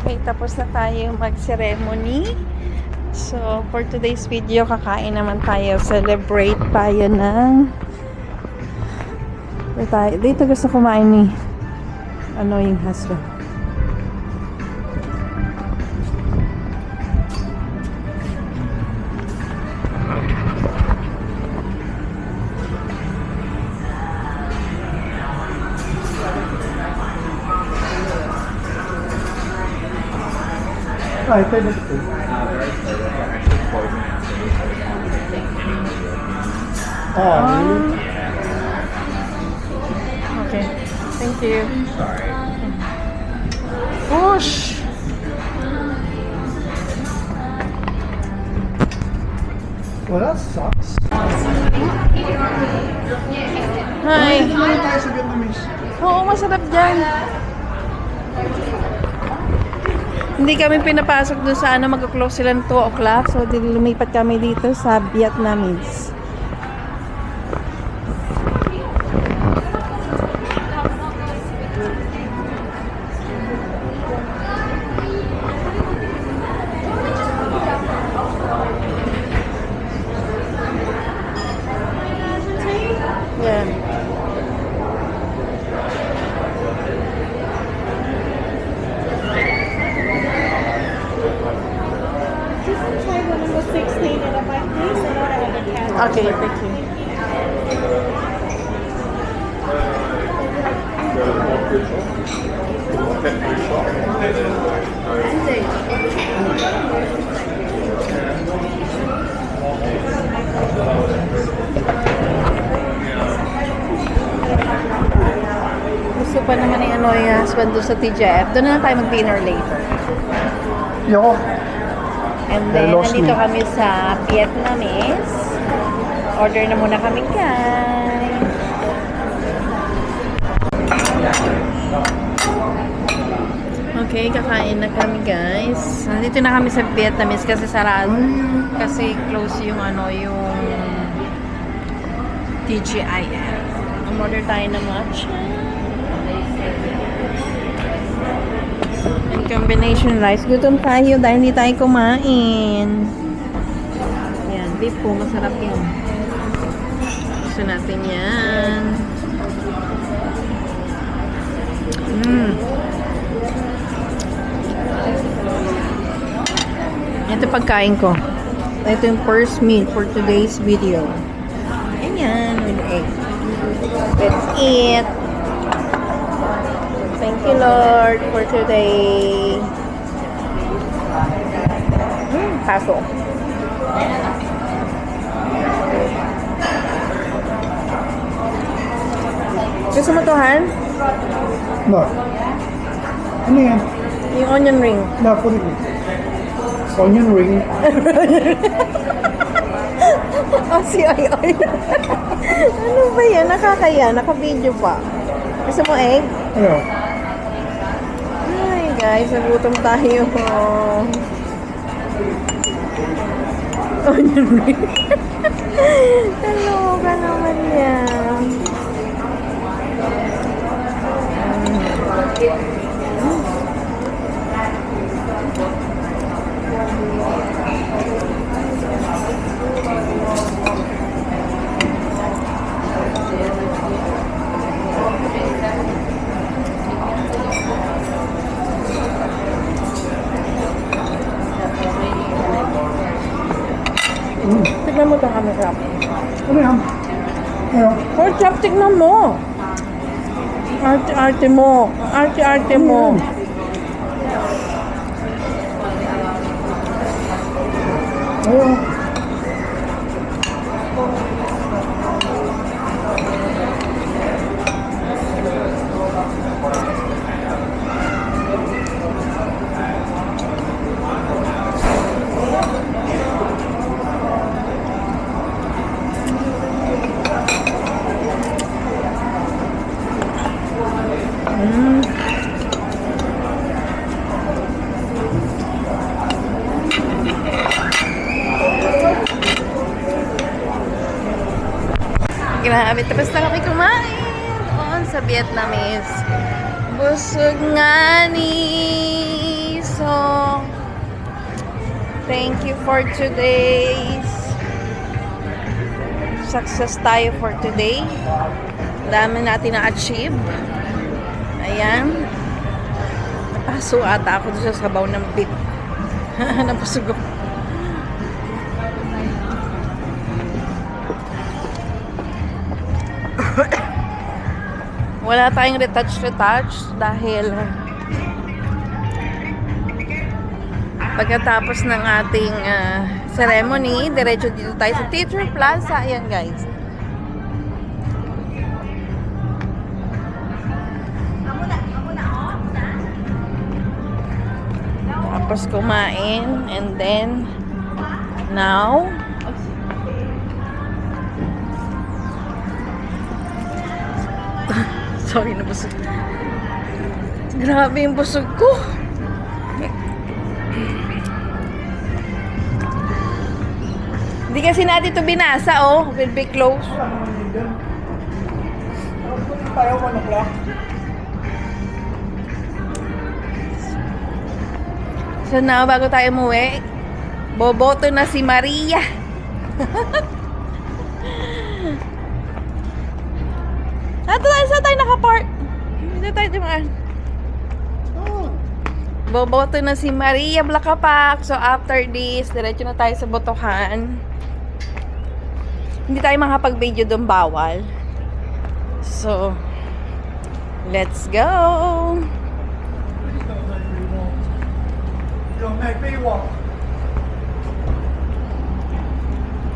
Okay, tapos na tayo mag-ceremony. So, for today's video, kakain naman tayo. Celebrate tayo ng... Dito gusto kumain ni yung husband. I played it too. Oh, really? Okay. Thank you. Sorry. Push! Well, that sucks. Hi! Ano tayo sa Vietnamese? Oo, masarap dyan. Hindi kami pinapasok doon sa mag-close sila ng 2 o'clock. So, lumipat kami dito sa Vietnamese. Yeah. Okay, thank you. Gusto pa naman ni yung husband doon sa TGF. Doon na tayo mag-dinner later. Yo. And then, lost nandito me. kami sa Vietnamese. Order na muna kami, guys. Okay, kakain na kami, guys. Nandito na kami sa Vietnamese kasi sarado. Kasi close yung yung TGIF. Order tayo ng matcha. And combination rice. Gutom tayo dahil hindi tayo kumain. Yan, beef po. Masarap yun. Gusto natin yan. Ito pagkain ko. Ito yung first meal for today's video. Ayan, with egg. Let's eat. Thank you, Lord, for today. Paso. Gusto mo to, Han? No. Ano yan? Yung onion ring. No, put it in. Onion ring. Oh, si Ay. Ano ba yan? Nakakaya. Naka-video pa. Gusto mo egg? Ano? Ay, guys. Nagutom tayo. Onion ring. Hello ka naman yan. Tignan mo ito kami, Rap. Ano yan? Ano? Oh, Chap, tignan mo. Arte-arte mo. Arte-arte mo. Ano? Grabe, tapos na kami kumain doon sa Vietnamese. Busog nga ni. So, So, thank you for today's success tayo for today. Dami natin na-achieve. Ayan. Napaso ata ako doon sa sabaw ng beef. Napusog ako. Wala tayong retouch dahil pagkatapos ng ating ceremony, diretso dito tayo sa Theater Plaza. Ayan guys. Tapos kumain and then now sorry, nabusog. Grabe yung busog ko. Hindi kasi natin ito binasa, oh. Will be close. Tayo 1 o'clock. So now, bago tayo umuwi, boboto na si Maria. Saan tayo nakapark? Hindi tayo dumaan. Boboto na si Maria Blacapac. So after this, diretso na tayo sa botohan. Hindi tayo makapag-video doon, bawal. So, let's go!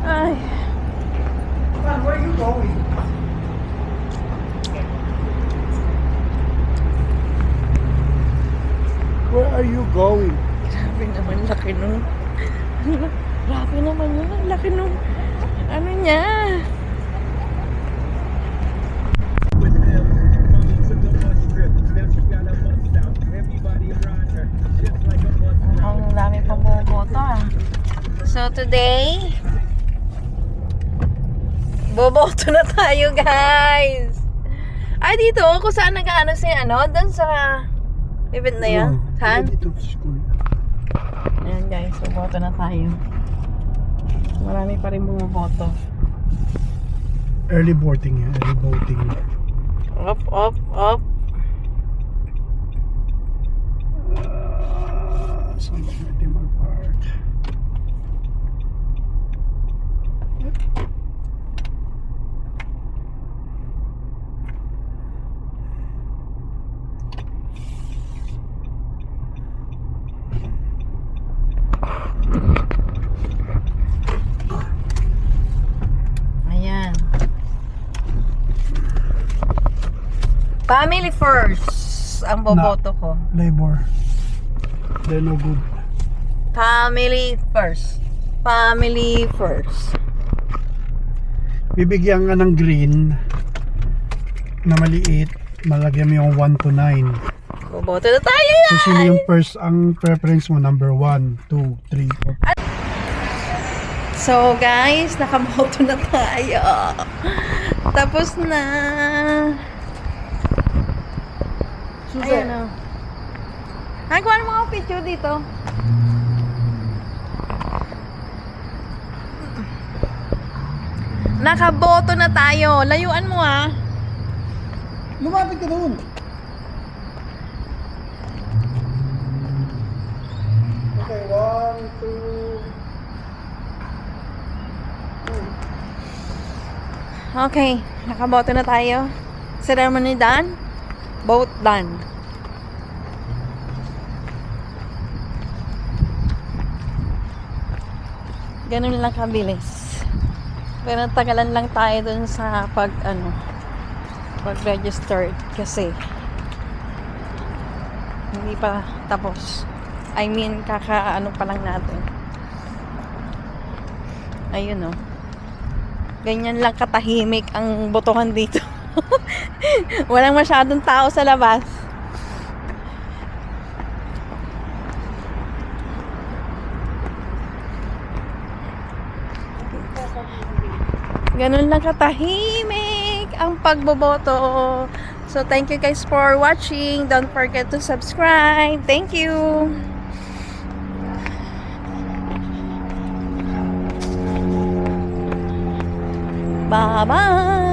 Ay. Man, where are you going? Where are you going? Grabe naman, laki nung... Grabe naman yun, ang laki nung... Ano niya? Ang dami pang boboto ah. So today, boboto na tayo guys. Ay dito, kung saan nag-ano si ano, doon sa event na yan. Saan? Dito sa school. Ayan guys, boboto na tayo. Marami pa rin bumoboto. Early voting yan. Early voting. Up, up, up. Saan ba natin mag-park? Ayan. Family first ang boboto ko. Labor. They're no good. Family first. Family first. Bibigyan ka ng green na maliit. Malagyan mo yung 1 to 9. Boboto na tayo So sino yung first ang preference mo? Number 1, 2, 3, 4. So guys, nakaboto na tayo. Tapos na. Ayan o. Ay, kuha mo mga picture dito. Nakaboto na tayo. Layuan mo ah. Lumapit ka doon. Okay, 1, 2. Okay, nakaboto na tayo. Ceremony done. Vote done. Ganun lang kabilis. Pero tagalan lang tayo dun sa pag-register kasi hindi pa tapos. I mean, kaka-ano pa lang natin. Ayun oh. Ganyan lang katahimik ang botohan dito. Walang masyadong tao sa labas. Ganun lang katahimik ang pagboboto. So, thank you guys for watching. Don't forget to subscribe. Thank you. Bye-bye!